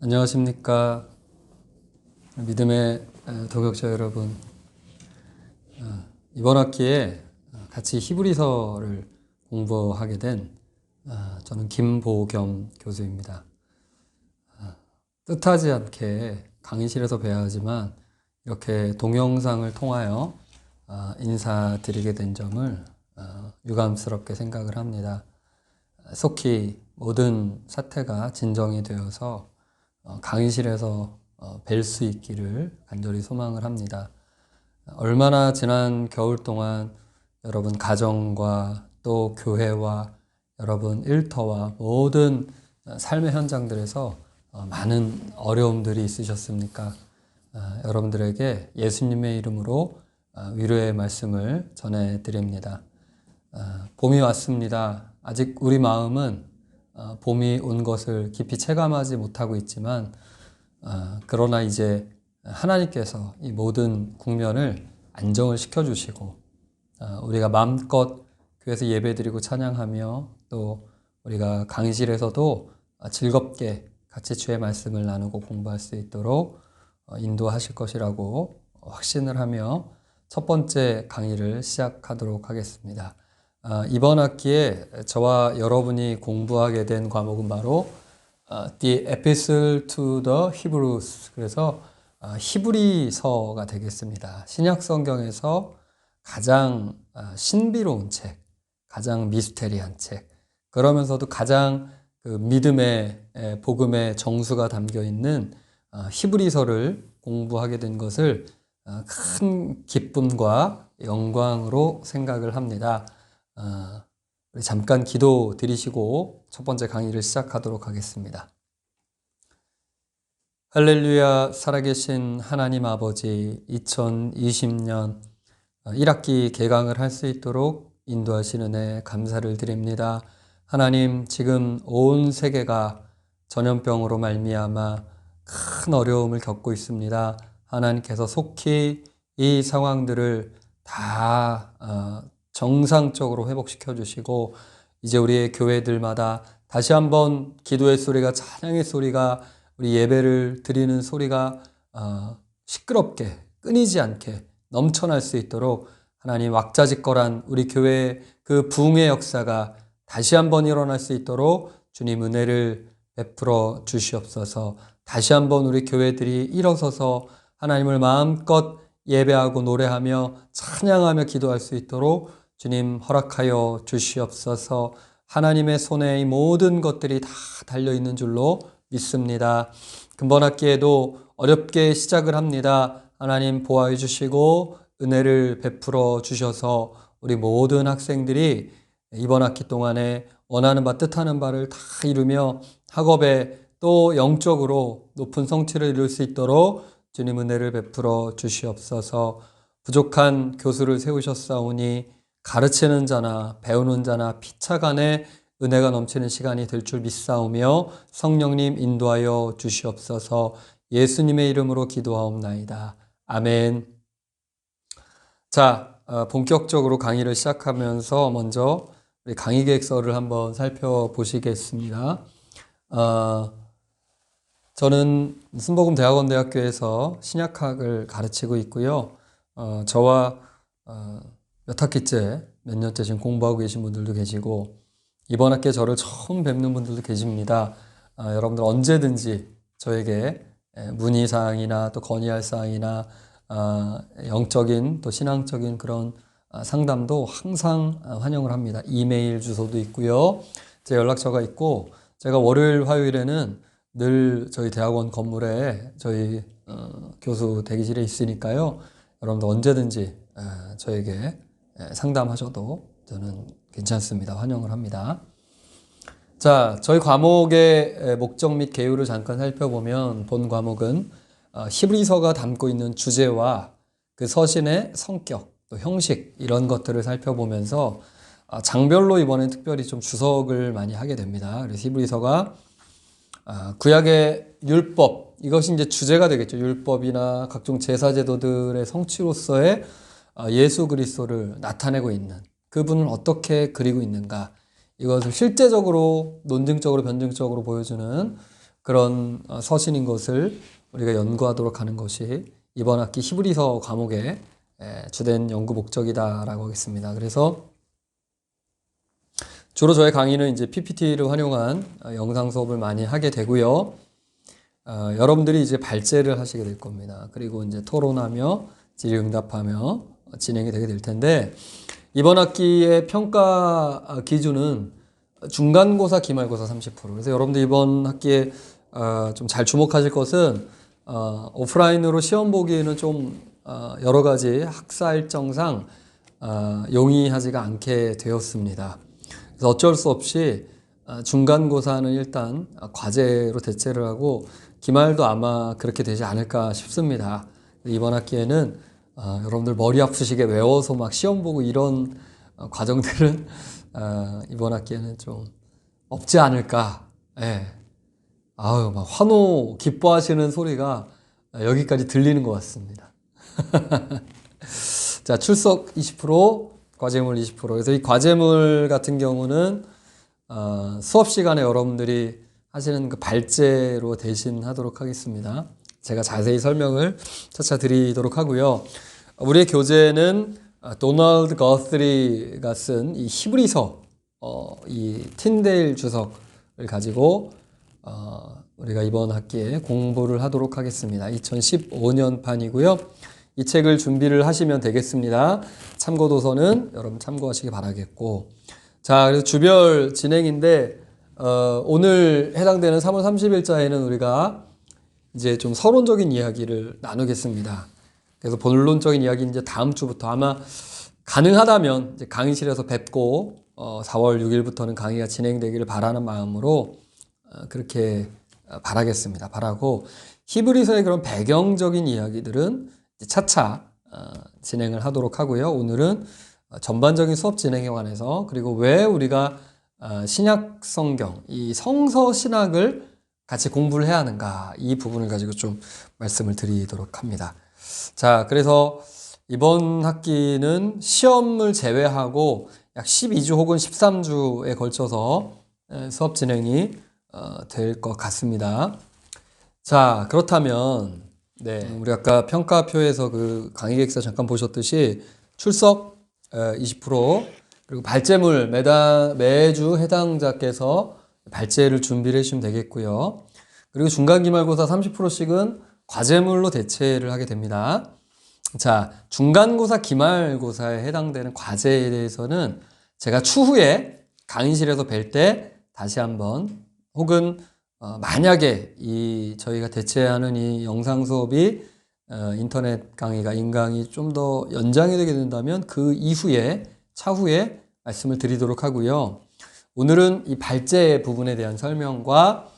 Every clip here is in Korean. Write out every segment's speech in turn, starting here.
안녕하십니까. 믿음의 도격자 여러분. 이번 학기에 같이 히브리서를 공부하게 된 저는 김보겸 교수입니다. 뜻하지 않게 강의실에서 뵈야 하지만 이렇게 동영상을 통하여 인사드리게 된 점을 유감스럽게 생각을 합니다. 속히 모든 사태가 진정이 되어서 강의실에서 뵐 수 있기를 간절히 소망을 합니다. 얼마나 지난 겨울 동안 여러분 가정과 또 교회와 여러분 일터와 모든 삶의 현장들에서 많은 어려움들이 있으셨습니까? 여러분들에게 예수님의 이름으로 위로의 말씀을 전해드립니다. 봄이 왔습니다. 아직 우리 마음은 봄이 온 것을 깊이 체감하지 못하고 있지만 그러나 이제 하나님께서 이 모든 국면을 안정을 시켜주시고 우리가 마음껏 교회에서 예배드리고 찬양하며 또 우리가 강의실에서도 즐겁게 같이 주의 말씀을 나누고 공부할 수 있도록 인도하실 것이라고 확신을 하며 첫 번째 강의를 시작하도록 하겠습니다. 이번 학기에 저와 여러분이 공부하게 된 과목은 바로 The Epistle to the Hebrews, 그래서 히브리서가 되겠습니다. 신약 성경에서 가장 신비로운 책, 가장 미스테리한 책, 그러면서도 가장 그 믿음의 복음의 정수가 담겨 있는 히브리서를 공부하게 된 것을 큰 기쁨과 영광으로 생각을 합니다. 우리 잠깐 기도 드리시고 첫 번째 강의를 시작하도록 하겠습니다. 할렐루야. 살아계신 하나님 아버지, 2020년 1학기 개강을 할 수 있도록 인도하시는 은혜 감사를 드립니다. 하나님, 지금 온 세계가 전염병으로 말미암아 큰 어려움을 겪고 있습니다. 하나님께서 속히 이 상황들을 다 정상적으로 회복시켜 주시고 이제 우리의 교회들마다 다시 한번 기도의 소리가, 찬양의 소리가, 우리 예배를 드리는 소리가 시끄럽게 끊이지 않게 넘쳐날 수 있도록 하나님 왁자지껄한 우리 교회의 그 부흥의 역사가 다시 한번 일어날 수 있도록 주님 은혜를 베풀어 주시옵소서. 다시 한번 우리 교회들이 일어서서 하나님을 마음껏 예배하고 노래하며 찬양하며 기도할 수 있도록 주님 허락하여 주시옵소서. 하나님의 손에 이 모든 것들이 다 달려있는 줄로 믿습니다. 금번 학기에도 어렵게 시작을 합니다. 하나님 보호해 주시고 은혜를 베풀어 주셔서 우리 모든 학생들이 이번 학기 동안에 원하는 바 뜻하는 바를 다 이루며 학업에 또 영적으로 높은 성취를 이룰 수 있도록 주님 은혜를 베풀어 주시옵소서. 부족한 교수를 세우셨사오니 가르치는 자나 배우는 자나 피차간에 은혜가 넘치는 시간이 될 줄 믿사오며 성령님 인도하여 주시옵소서. 예수님의 이름으로 기도하옵나이다. 아멘. 자, 본격적으로 강의를 시작하면서 먼저 우리 강의 계획서를 한번 살펴보시겠습니다. 저는 순복음대학원대학교에서 신약학을 가르치고 있고요. 저와 몇 학기째, 몇 년째 지금 공부하고 계신 분들도 계시고 이번 학기에 저를 처음 뵙는 분들도 계십니다. 여러분들 언제든지 저에게 문의사항이나 또 건의할 사항이나 영적인 또 신앙적인 그런 상담도 항상 환영을 합니다. 이메일 주소도 있고요. 제 연락처가 있고 제가 월요일, 화요일에는 늘 저희 대학원 건물에 저희 교수 대기실에 있으니까요. 여러분들 언제든지 저에게 상담하셔도 저는 괜찮습니다. 환영을 합니다. 자, 저희 과목의 목적 및 개요를 잠깐 살펴보면 본 과목은 히브리서가 담고 있는 주제와 그 서신의 성격, 또 형식 이런 것들을 살펴보면서 장별로 이번엔 특별히 좀 주석을 많이 하게 됩니다. 그래서 히브리서가 구약의 율법, 이것이 이제 주제가 되겠죠. 율법이나 각종 제사제도들의 성취로서의 예수 그리스도를 나타내고 있는 그분을 어떻게 그리고 있는가, 이것을 실제적으로 논증적으로 변증적으로 보여주는 그런 서신인 것을 우리가 연구하도록 하는 것이 이번 학기 히브리서 과목의 주된 연구 목적이다라고 하겠습니다. 그래서 주로 저의 강의는 이제 PPT를 활용한 영상 수업을 많이 하게 되고요. 여러분들이 이제 발제를 하시게 될 겁니다. 그리고 이제 토론하며 질의응답하며 진행이 되게 될 텐데, 이번 학기의 평가 기준은 중간고사, 기말고사 30%. 그래서 여러분들 이번 학기에 좀 잘 주목하실 것은 오프라인으로 시험 보기에는 좀 여러 가지 학사 일정상 용이하지가 않게 되었습니다. 그래서 어쩔 수 없이 중간고사는 일단 과제로 대체를 하고 기말도 아마 그렇게 되지 않을까 싶습니다. 이번 학기에는 여러분들 머리 아프시게 외워서 막 시험 보고 이런 과정들은 이번 학기에는 좀 없지 않을까. 예. 아유, 막 환호 기뻐하시는 소리가 여기까지 들리는 것 같습니다. 자, 출석 20%, 과제물 20%. 그래서 이 과제물 같은 경우는 수업 시간에 여러분들이 하시는 그 발제로 대신하도록 하겠습니다. 제가 자세히 설명을 차차 드리도록 하고요. 우리의 교재는 도널드 거스리가 쓴 이 히브리서, 이 틴데일 주석을 가지고 우리가 이번 학기에 공부를 하도록 하겠습니다. 2015년 판이고요. 이 책을 준비를 하시면 되겠습니다. 참고도서는 여러분 참고하시기 바라겠고, 자, 그래서 주별 진행인데 오늘 해당되는 3월 30일자에는 우리가 이제 좀 서론적인 이야기를 나누겠습니다. 그래서 본론적인 이야기는 이제 다음 주부터 아마 가능하다면 이제 강의실에서 뵙고 4월 6일부터는 강의가 진행되기를 바라는 마음으로 그렇게 바라겠습니다. 바라고 히브리서의 그런 배경적인 이야기들은 차차 진행을 하도록 하고요. 오늘은 전반적인 수업 진행에 관해서, 그리고 왜 우리가 신약 성경, 이 성서 신학을 같이 공부를 해야 하는가, 이 부분을 가지고 좀 말씀을 드리도록 합니다. 자, 그래서 이번 학기는 시험을 제외하고 약 12주 혹은 13주에 걸쳐서 수업 진행이 될 것 같습니다. 자, 그렇다면 우리 아까 평가표에서 그 강의 계획서 잠깐 보셨듯이 출석 20%, 그리고 발제물 매주 해당자께서 발제를 준비를 해주시면 되겠고요. 그리고 중간기말고사 30%씩은 과제물로 대체를 하게 됩니다. 자, 중간고사, 기말고사에 해당되는 과제에 대해서는 제가 추후에 강의실에서 뵐 때 다시 한번, 혹은 만약에 저희가 대체하는 이 영상 수업이 인터넷 강의가 인강이 좀 더 연장이 되게 된다면 그 이후에 차후에 말씀을 드리도록 하고요. 오늘은 이 발제 부분에 대한 설명과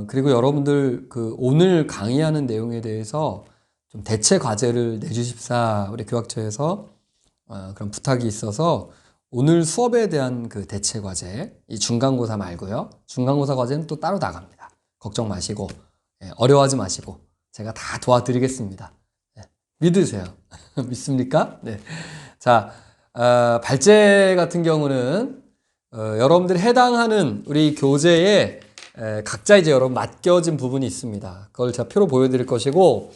그리고 여러분들 그 오늘 강의하는 내용에 대해서 좀 대체 과제를 내주십사, 우리 교학처에서 그런 부탁이 있어서 오늘 수업에 대한 그 대체 과제, 이 중간고사 말고요. 중간고사 과제는 또 따로 나갑니다. 걱정 마시고, 어려워하지 마시고 제가 다 도와드리겠습니다. 믿으세요. 믿습니까? 네. 자, 발제 같은 경우는 여러분들이 해당하는 우리 교재에 각자 이제 여러분 맡겨진 부분이 있습니다. 그걸 제가 표로 보여드릴 것이고,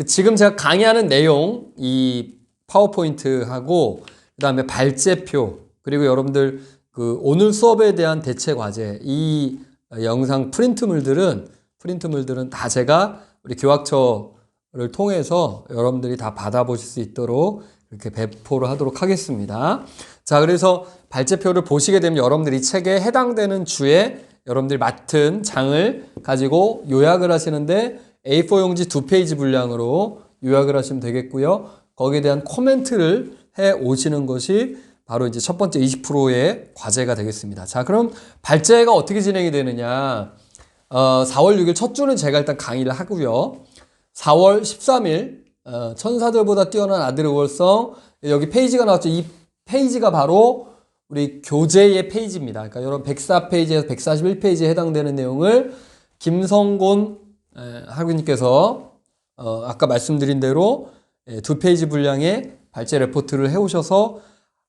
지금 제가 강의하는 내용, 이 파워포인트하고 그 다음에 발제표, 그리고 여러분들 그 오늘 수업에 대한 대체 과제, 이 영상 프린트물들은 다 제가 우리 교학처를 통해서 여러분들이 다 받아보실 수 있도록 이렇게 배포를 하도록 하겠습니다. 자, 그래서 발제표를 보시게 되면 여러분들이 이 책에 해당되는 주에 여러분들이 맡은 장을 가지고 요약을 하시는데 A4 용지 2페이지 분량으로 요약을 하시면 되겠고요. 거기에 대한 코멘트를 해 오시는 것이 바로 이제 첫 번째 20%의 과제가 되겠습니다. 자, 그럼 발제가 어떻게 진행이 되느냐. 4월 6일 첫 주는 제가 일단 강의를 하고요. 4월 13일 천사들보다 뛰어난 아들의 우월성, 여기 페이지가 나왔죠. 이 페이지가 바로 우리 교재의 페이지입니다. 그러니까 여러분 104페이지에서 141페이지에 해당되는 내용을 김성곤 학위님께서 아까 말씀드린 대로 2페이지 분량의 발제 레포트를 해오셔서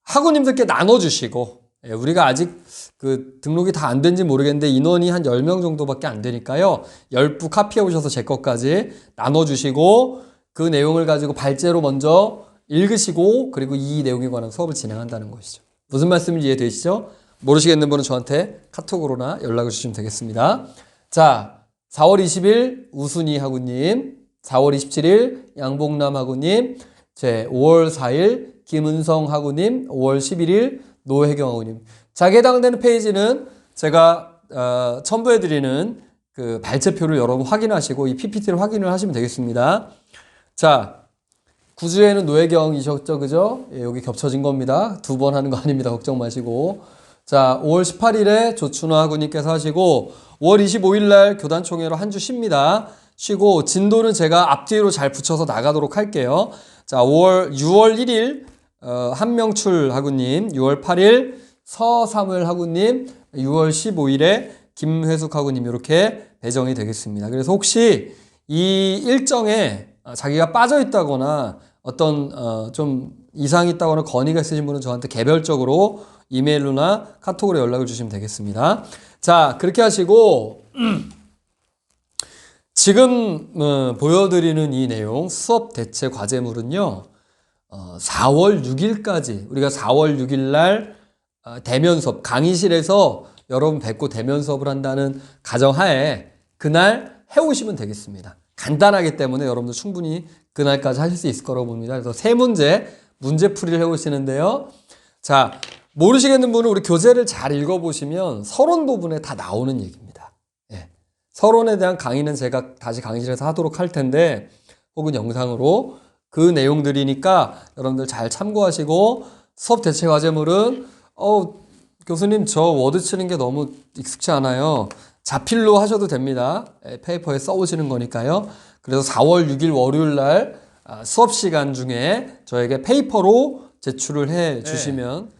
학우님들께 나눠주시고 예, 우리가 아직 그 등록이 다 안 된지 모르겠는데 인원이 한 10명 정도밖에 안 되니까요. 10부 카피해 오셔서 제 것까지 나눠주시고 그 내용을 가지고 발제로 먼저 읽으시고 그리고 이 내용에 관한 수업을 진행한다는 것이죠. 무슨 말씀인지 이해되시죠? 모르시겠는 분은 저한테 카톡으로나 연락을 주시면 되겠습니다. 자, 4월 20일 우순이 하구님, 4월 27일 양봉남 하구님, 5월 4일 김은성 하구님, 5월 11일 노혜경 하구님. 자기에 해당되는 페이지는 제가 첨부해드리는 그 발제표를 여러분 확인하시고 이 PPT를 확인을 하시면 되겠습니다. 자, 9주에는 노혜경이셨죠, 그죠? 예, 여기 겹쳐진 겁니다. 2번 하는 거 아닙니다. 걱정 마시고. 자, 5월 18일에 조춘호 하구님께서 하시고 5월 25일 날 교단총회로 한 주 쉽니다. 쉬고 진도는 제가 앞뒤로 잘 붙여서 나가도록 할게요. 자, 6월 1일 한명출 하구님, 6월 8일 서사물 하구님, 6월 15일에 김회숙 하구님 이렇게 배정이 되겠습니다. 그래서 혹시 이 일정에 자기가 빠져 있다거나 어떤 좀 이상이 있다거나 건의가 있으신 분은 저한테 개별적으로 이메일로나 카톡으로 연락을 주시면 되겠습니다. 자, 그렇게 하시고 지금 보여드리는 이 내용 수업 대체 과제물은요. 4월 6일까지 우리가 4월 6일 날 대면 수업 강의실에서 여러분 뵙고 대면 수업을 한다는 가정하에 그날 해오시면 되겠습니다. 간단하기 때문에 여러분도 충분히 그날까지 하실 수 있을 거라고 봅니다. 그래서 세 문제풀이를 해오시는데요. 자, 모르시겠는 분은 우리 교재를 잘 읽어보시면 서론 부분에 다 나오는 얘기입니다. 예. 서론에 대한 강의는 제가 다시 강의실에서 하도록 할 텐데 혹은 영상으로 그 내용들이니까 여러분들 잘 참고하시고 수업 대체 과제물은 교수님 저 워드 치는 게 너무 익숙치 않아요. 자필로 하셔도 됩니다. 페이퍼에 써오시는 거니까요. 그래서 4월 6일 월요일 날 수업 시간 중에 저에게 페이퍼로 제출을 해 주시면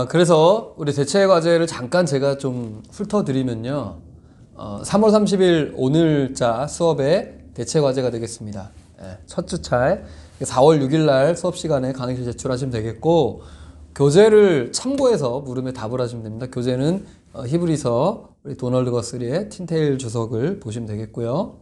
그래서 우리 대체 과제를 잠깐 제가 좀 훑어드리면요. 3월 30일 오늘자 수업의 대체 과제가 되겠습니다. 첫 주차에 4월 6일 날 수업 시간에 강의실 제출하시면 되겠고 교재를 참고해서 물음에 답을 하시면 됩니다. 교재는 히브리서 우리 도널드 거스리의 틴테일 주석을 보시면 되겠고요.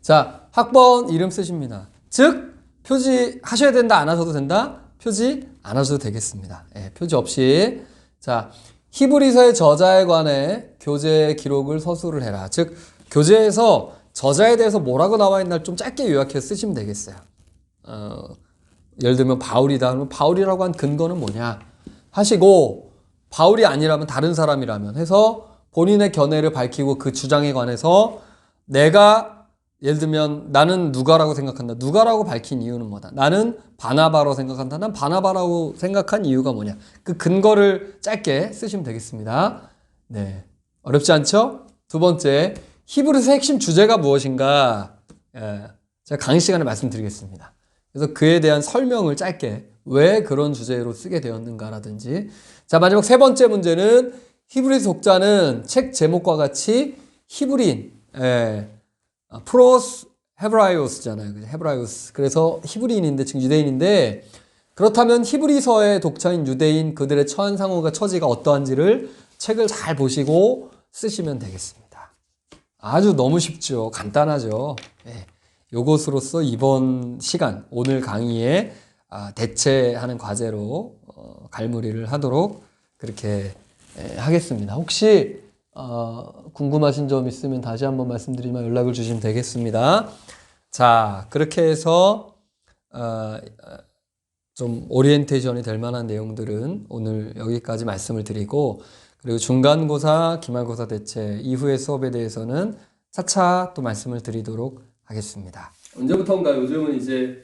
자, 학번 이름 쓰십니다. 즉 표지 하셔야 된다 안 하셔도 된다? 표지 안 하셔도 되겠습니다. 표지 없이 자 히브리서의 저자에 관해 교재 기록을 서술을 해라. 즉 교재에서 저자에 대해서 뭐라고 나와 있나 좀 짧게 요약해서 쓰시면 되겠어요. 예를 들면 바울이다. 그러면 바울이라고 한 근거는 뭐냐 하시고 바울이 아니라면 다른 사람이라면 해서 본인의 견해를 밝히고 그 주장에 관해서 내가 예를 들면 나는 누가라고 생각한다. 누가라고 밝힌 이유는 뭐다. 나는 바나바라고 생각한다. 난 바나바라고 생각한 이유가 뭐냐. 그 근거를 짧게 쓰시면 되겠습니다. 네, 어렵지 않죠? 두 번째, 히브리서 핵심 주제가 무엇인가? 제가 강의 시간에 말씀드리겠습니다. 그래서 그에 대한 설명을 짧게 왜 그런 주제로 쓰게 되었는가라든지. 자, 마지막 세 번째 문제는 히브리서 독자는 책 제목과 같이 히브리인, 프로스 헤브라이오스잖아요. 헤브라이오스. 그래서 히브리인인데, 즉 유대인인데, 그렇다면 히브리서의 독자인 유대인 그들의 처한 상황과 처지가 어떠한지를 책을 잘 보시고 쓰시면 되겠습니다. 아주 너무 쉽죠. 간단하죠. 요것으로서 이번 시간, 오늘 강의에 대체하는 과제로 갈무리를 하도록 그렇게 하겠습니다. 혹시 궁금하신 점 있으면 다시 한번 말씀드리면 연락을 주시면 되겠습니다. 자, 그렇게 해서 좀 오리엔테이션이 될 만한 내용들은 오늘 여기까지 말씀을 드리고 그리고 중간고사, 기말고사 대체 이후의 수업에 대해서는 차차 또 말씀을 드리도록 하겠습니다. 언제부터인가 요즘은 이제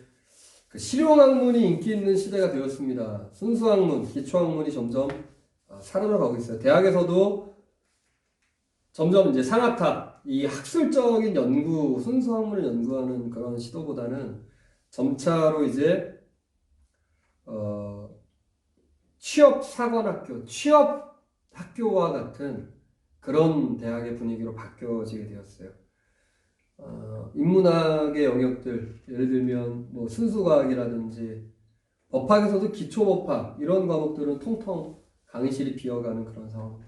그 실용학문이 인기 있는 시대가 되었습니다. 순수학문, 기초학문이 점점 사라져가고 있어요. 대학에서도 점점 이제 상학탑, 이 학술적인 연구, 순수학문을 연구하는 그런 시도보다는 점차로 이제 취업사관학교, 취업학교와 같은 그런 대학의 분위기로 바뀌어지게 되었어요. 인문학의 영역들, 예를 들면 뭐 순수과학이라든지 법학에서도 기초법학 이런 과목들은 통통 강의실이 비어가는 그런 상황.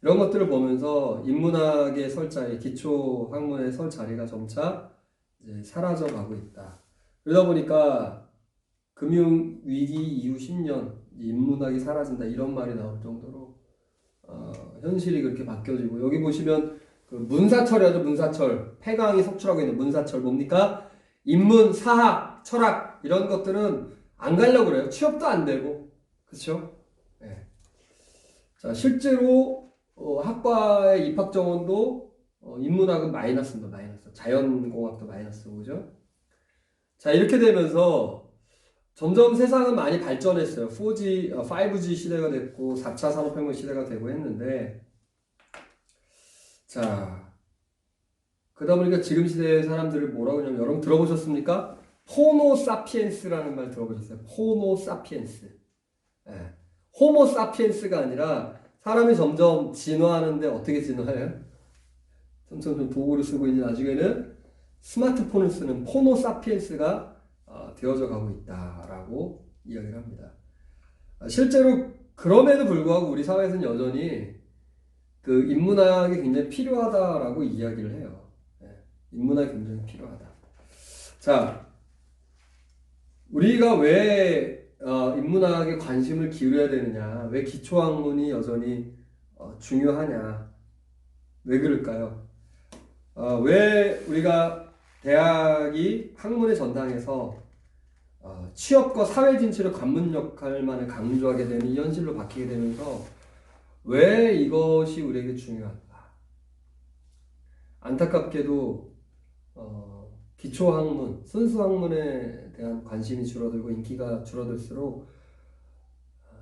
이런 것들을 보면서 인문학의 설 자리, 기초 학문의 설 자리가 점차 이제 사라져 가고 있다. 그러다 보니까 금융 위기 이후 10년 인문학이 사라진다 이런 말이 나올 정도로 현실이 그렇게 바뀌어지고 여기 보시면 그 문사철이죠. 문사철 폐강이 속출하고 있는 문사철 뭡니까? 인문, 사학, 철학 이런 것들은 안 가려고 그래요. 취업도 안 되고 그렇죠? 네. 자 실제로 학과의 입학 정원도 인문학은 마이너스입니다. 마이너스. 자연공학도 마이너스고 그죠? 자 이렇게 되면서 점점 세상은 많이 발전했어요. 4G, 5G 시대가 됐고 4차 산업혁명 시대가 되고 했는데 자 그러다 보니까 지금 시대의 사람들을 뭐라고 하냐면 여러분 들어보셨습니까? 호모 사피엔스라는 말 들어보셨어요? 호모 사피엔스. 네. 호모 사피엔스가 아니라 사람이 점점 진화하는데 어떻게 진화해요? 점점 좀 도구를 쓰고 이제 나중에는 스마트폰을 쓰는 호모 사피엔스가 되어져 가고 있다라고 이야기를 합니다. 실제로 그럼에도 불구하고 우리 사회에서는 여전히 그 인문학이 굉장히 필요하다라고 이야기를 해요. 인문학이 굉장히 필요하다. 자, 우리가 왜 인문학에 관심을 기울여야 되느냐? 왜 기초학문이 여전히 중요하냐? 왜 그럴까요? 왜 우리가 대학이 학문의 전당에서 취업과 사회 진출의 관문 역할만을 강조하게 되는 이 현실로 바뀌게 되면서 왜 이것이 우리에게 중요한가? 안타깝게도 기초학문, 순수학문에 대한 관심이 줄어들고 인기가 줄어들수록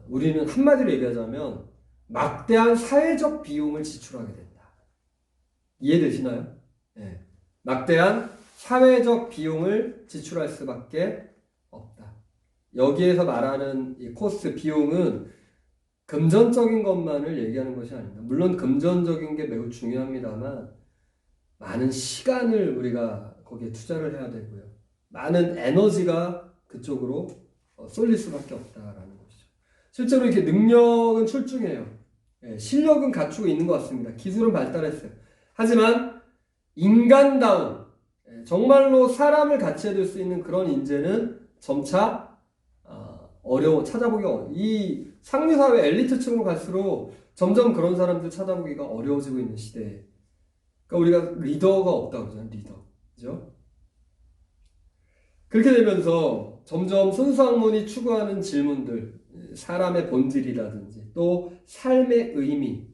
우리는 한마디로 얘기하자면 막대한 사회적 비용을 지출하게 된다. 이해되시나요? 네. 막대한 사회적 비용을 지출할 수밖에 없다. 여기에서 말하는 이 코스트 비용은 금전적인 것만을 얘기하는 것이 아닙니다. 물론 금전적인 게 매우 중요합니다만 많은 시간을 우리가 거기에 투자를 해야 되고요. 많은 에너지가 그쪽으로 쏠릴 수밖에 없다라는 것이죠. 실제로 이렇게 능력은 출중해요. 실력은 갖추고 있는 것 같습니다. 기술은 발달했어요. 하지만 인간다운 정말로 사람을 가치해둘 수 있는 그런 인재는 점차 어려워 찾아보기 이 상류사회 엘리트층으로 갈수록 점점 그런 사람들 찾아보기가 어려워지고 있는 시대에 그러니까 우리가 리더가 없다고 그러잖아요. 리더. 그죠? 그렇게 되면서 점점 순수학문이 추구하는 질문들 사람의 본질이라든지 또 삶의 의미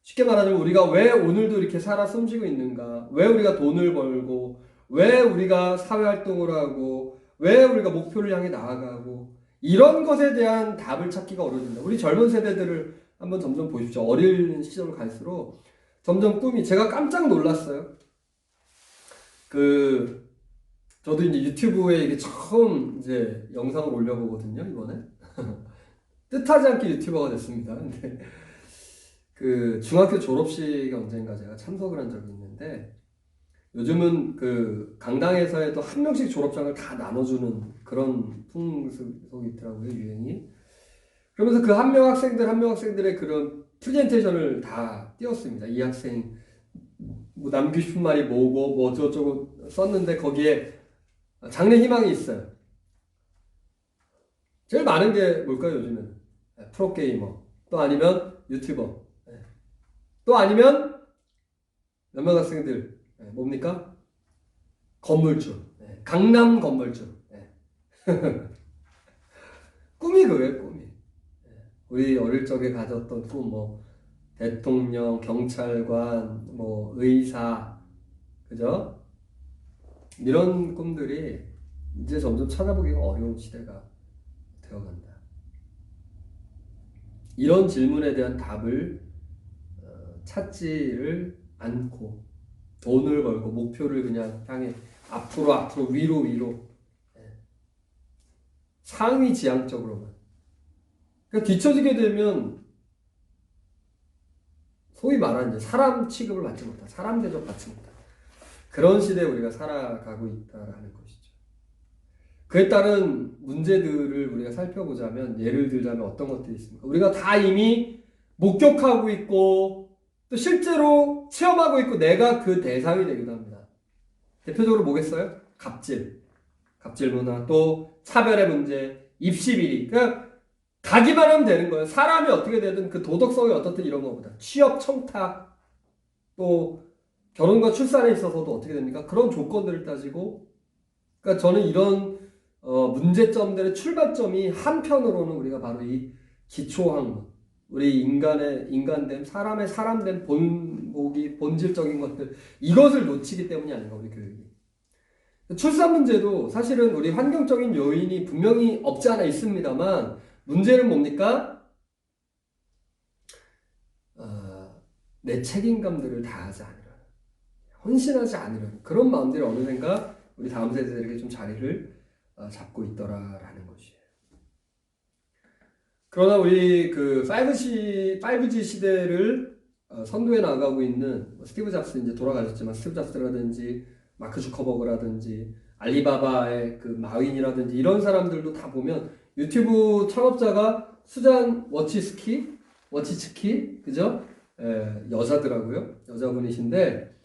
쉽게 말하자면 우리가 왜 오늘도 이렇게 살아 숨쉬고 있는가? 왜 우리가 돈을 벌고 왜 우리가 사회활동을 하고 왜 우리가 목표를 향해 나아가고 이런 것에 대한 답을 찾기가 어려워진다. 우리 젊은 세대들을 한번 점점 보십시오. 어린 시절로 갈수록 점점 꿈이 제가 깜짝 놀랐어요. 저도 이제 유튜브에 이게 처음 이제 영상을 올려보거든요, 이번에. 뜻하지 않게 유튜버가 됐습니다. 근데 그 중학교 졸업식에 언젠가 제가 참석을 한 적이 있는데 요즘은 그 강당에서 한 명씩 졸업장을 다 나눠주는 그런 풍속이 있더라고요, 유행이. 그러면서 그 한 명 학생들의 그런 프레젠테이션을 다 띄웠습니다. 이 학생 뭐 남기고 싶은 말이 뭐고 뭐 저쩌고 썼는데 거기에 장래 희망이 있어요. 제일 많은 게 뭘까요, 요즘은? 프로게이머. 또 아니면 유튜버. 또 아니면 몇몇 학생들 뭡니까? 건물주. 강남 건물주. 꿈이 그거예요, 꿈이. 우리 어릴 적에 가졌던 꿈, 뭐 대통령, 경찰관, 뭐 의사, 그죠? 이런 꿈들이 이제 점점 찾아보기가 어려운 시대가 되어간다. 이런 질문에 대한 답을 찾지를 않고 돈을 벌고 목표를 그냥 향해 앞으로 위로 상위 지향적으로만 그러니까 뒤처지게 되면 소위 말하는 이제 사람 취급을 받지 못한 사람 대접 받지 못한 그런 시대에 우리가 살아가고 있다라는 것이죠. 그에 따른 문제들을 우리가 살펴보자면 예를 들자면 어떤 것들이 있습니까? 우리가 다 이미 목격하고 있고 또 실제로 체험하고 있고 내가 그 대상이 되기도 합니다. 대표적으로 뭐겠어요? 갑질 문화, 또 차별의 문제, 입시비리. 그러니까 가기만 하면 되는 거예요. 사람이 어떻게 되든 그 도덕성이 어떻든 이런 것보다 취업 청탁, 또 결혼과 출산에 있어서도 어떻게 됩니까? 그런 조건들을 따지고, 그러니까 저는 이런 문제점들의 출발점이 한편으로는 우리가 바로 이 기초학문, 우리 인간됨, 사람의 사람됨 본보기, 본질적인 것들, 이것을 놓치기 때문이 아닌가, 우리 교육이. 출산 문제도 사실은 우리 환경적인 요인이 분명히 없지 않아 있습니다만, 문제는 뭡니까? 내 책임감들을 다하지 않으려는, 헌신하지 않으려는 그런 마음들이 어느샌가 우리 다음 세대들에게 좀 자리를 잡고 있더라라는 것이에요. 그러나 우리 그 5G 시대를 선도해 나가고 있는 스티브 잡스, 이제 돌아가셨지만 스티브 잡스라든지 마크 주커버그라든지 알리바바의 그 마윈이라든지 이런 사람들도 다 보면 유튜브 창업자가 수잔 워치츠키, 그죠? 여자더라고요. 여자분이신데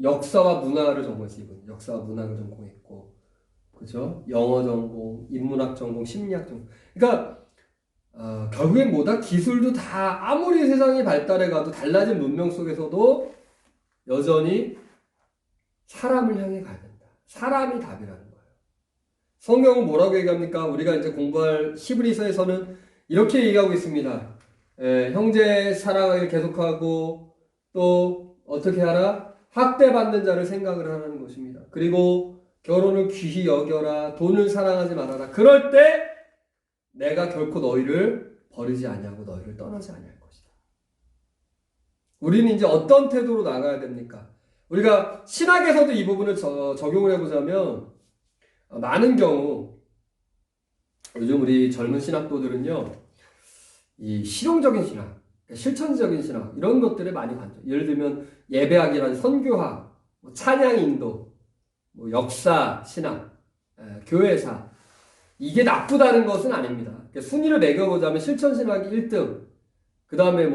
역사와 문화를 전공했어요. 역사와 문학을 전공했고, 그죠? 영어 전공, 인문학 전공, 심리학 전공. 그러니까 결국엔 뭐다? 기술도 다 아무리 세상이 발달해 가도 달라진 문명 속에서도 여전히 사람을 향해 가야 된다. 사람이 답이라는 거예요. 성경은 뭐라고 얘기합니까? 우리가 이제 공부할 히브리서에서는 이렇게 얘기하고 있습니다. 형제 사랑을 계속하고 또 어떻게 하라? 학대받는 자를 생각을 하라는 것입니다. 그리고 결혼을 귀히 여겨라. 돈을 사랑하지 말아라. 그럴 때 내가 결코 너희를 버리지 아니하고 너희를 떠나지 아니할 것이다. 우리는 이제 어떤 태도로 나가야 됩니까? 우리가 신학에서도 이 부분을 적용을 해보자면 많은 경우 요즘 우리 젊은 신학도들은요, 이 실용적인 신학, 실천적인 신학 이런 것들에 많이 관점. 예를 들면 예배학이라든지 선교학, 찬양 인도, 역사 신학, 교회사, 이게 나쁘다는 것은 아닙니다. 순위를 매겨보자면 실천신학이 1등, 그 다음에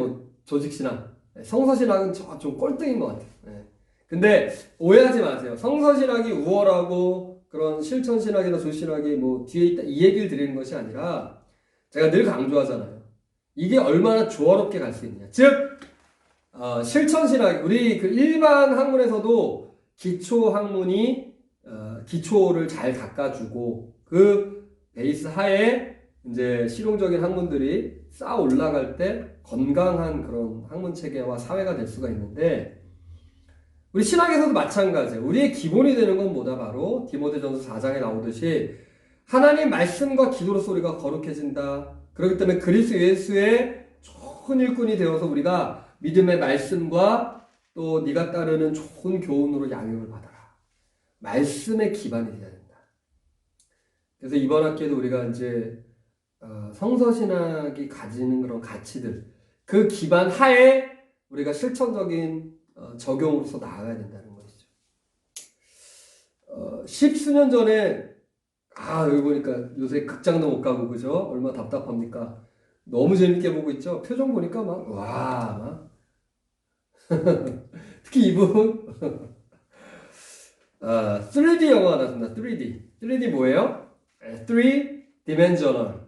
조직신학, 성서신학은 좀 꼴등인 것 같아요. 근데 오해하지 마세요. 성서신학이 우월하고 그런 실천신학이나 조직신학이 뒤에 있다 이 얘기를 드리는 것이 아니라 제가 늘 강조하잖아요. 이게 얼마나 조화롭게 갈 수 있느냐. 즉 실천신학, 우리 그 일반 학문에서도 기초학문이 기초를 잘 닦아주고 그 베이스 하에 이제 실용적인 학문들이 쌓아 올라갈 때 건강한 그런 학문 체계와 사회가 될 수가 있는데, 우리 신학에서도 마찬가지예요. 우리의 기본이 되는 건 뭐다? 바로 디모데전서 4장에 나오듯이 하나님 말씀과 기도로서 우리가 거룩해진다. 그렇기 때문에 그리스도 예수의 좋은 일꾼이 되어서 우리가 믿음의 말씀과 또 네가 따르는 좋은 교훈으로 양육을 받아라. 말씀의 기반이 되어야 된다. 그래서 이번 학기에도 우리가 이제 성서신학이 가지는 그런 가치들, 그 기반 하에 우리가 실천적인 적용으로서 나아가야 된다는 것이죠. 십수년 전에 여기 보니까 요새 극장도 못 가고 그죠? 얼마나 답답합니까? 너무 재밌게 보고 있죠? 표정 보니까 막 특히 이분 3D 영화 나왔습니다. 3D 뭐예요? 3dimensional.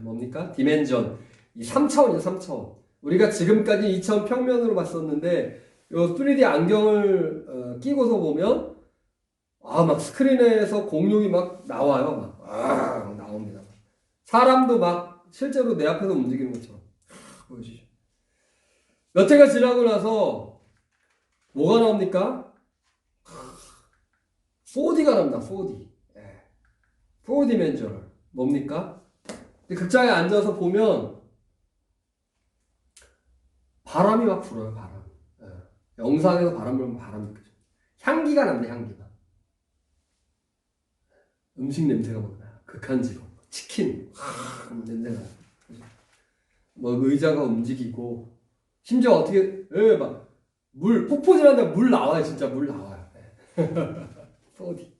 뭡니까? 디멘전. 이 3차원이죠, 3차원. 우리가 지금까지 2차원 평면으로 봤었는데 요 3D 안경을 끼고서 보면 막 스크린에서 공룡이 막 나와요. 막 나옵니다. 사람도 막 실제로 내 앞에서 움직이는 것처럼 보여주죠. 몇 해가 지나고 나서 뭐가 나옵니까? 4D가 납니다. 4D. 4디멘전을. 뭡니까? 극장에 앉아서 보면 바람이 막 불어요. 바람. 영상에서 바람 불면 바람이 그죠. 향기가 납니다. 향기가. 음식 냄새가 막 나요. 극한지로. 치킨. 냄새가 나요. 의자가 움직이고 심지어 어떻게 막 물 폭포질한다 물 나와요. 진짜 물 나와요. 4D.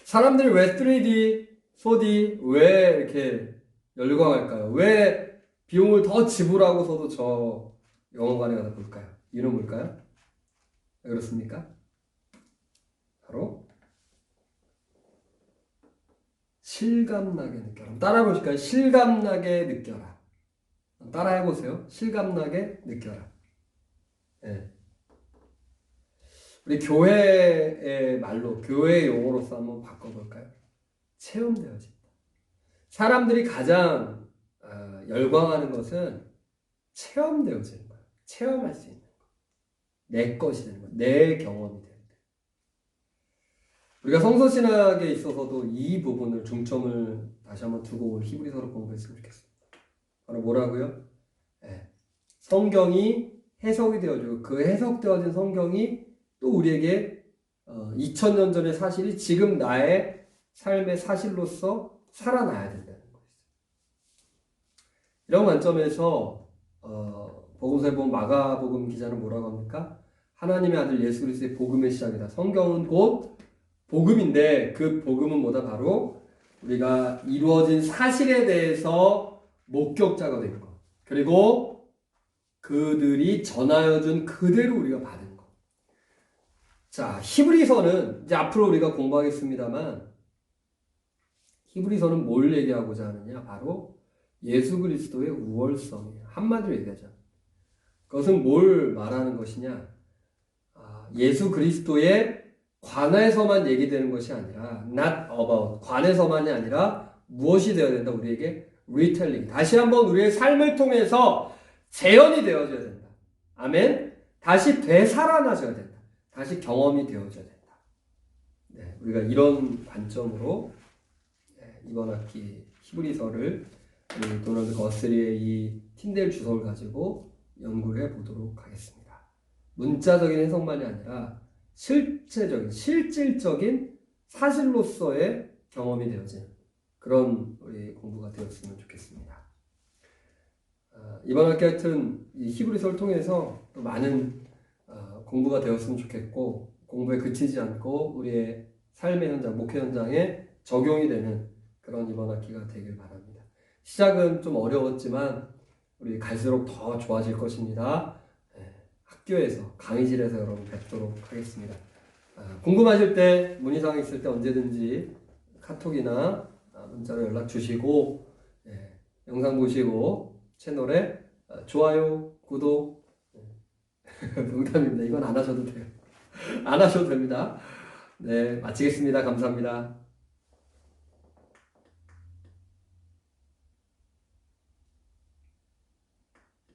사람들이 왜 3D, 4D, 왜 이렇게 열광할까요? 왜 비용을 더 지불하고서도 저 영화관에 가서 볼까요? 이유는 뭘까요? 왜 그렇습니까? 바로 실감나게 느껴라. 따라해 보실까요? 실감나게 느껴라. 따라해 보세요. 실감나게 느껴라. 예. 우리 교회의 말로, 교회의 용어로서 한번 바꿔볼까요? 체험되어진다. 사람들이 가장 열광하는 것은 체험되어지는 거예요. 체험할 수 있는 거. 내 것이 되는 거. 내 경험이 되는 거. 우리가 성서신학에 있어서도 이 부분을 중점을 다시 한번 두고 히브리서를 공부했으면 좋겠습니다. 바로 뭐라고요? 네. 성경이 해석이 되어지고 그 해석되어진 성경이 또 우리에게 2000년 전의 사실이 지금 나의 삶의 사실로서 살아나야 된다는 거죠. 이런 관점에서 복음서에 보면 마가복음 기자는 뭐라고 합니까? 하나님의 아들 예수 그리스도의 복음의 시작이다. 성경은 곧 복음인데 그 복음은 뭐다? 바로 우리가 이루어진 사실에 대해서 목격자가 된 것. 그리고 그들이 전하여준 그대로 우리가 받은 것. 자, 히브리서는 이제 앞으로 우리가 공부하겠습니다만 히브리서는 뭘 얘기하고자 하느냐? 바로 예수 그리스도의 우월성이에요. 한마디로 얘기하자. 그것은 뭘 말하는 것이냐? 예수 그리스도에 관해서만 얘기되는 것이 아니라 not about, 관해서만이 아니라 무엇이 되어야 된다? 우리에게 retelling. 다시 한번 우리의 삶을 통해서 재현이 되어져야 된다. 아멘? 다시 되살아나셔야 된다. 다시 경험이 되어져야 된다. 네, 우리가 이런 관점으로 이번 학기 히브리서를 도널드 거스리의 이 틴델 주석을 가지고 연구를 해보도록 하겠습니다. 문자적인 해석만이 아니라 실체적인, 실질적인 사실로서의 경험이 되어진 그런 우리 공부가 되었으면 좋겠습니다. 이번 학기 하여튼 이 히브리서를 통해서 또 많은 공부가 되었으면 좋겠고 공부에 그치지 않고 우리의 삶의 현장, 목회 현장에 적용이 되는 그런 이번 학기가 되길 바랍니다. 시작은 좀 어려웠지만 우리 갈수록 더 좋아질 것입니다. 학교에서, 강의실에서 여러분 뵙도록 하겠습니다. 궁금하실 때, 문의사항 있을 때 언제든지 카톡이나 문자로 연락 주시고 영상 보시고 채널에 좋아요, 구독 농담입니다. 이건 안 하셔도 돼요. 안 하셔도 됩니다. 네, 마치겠습니다. 감사합니다.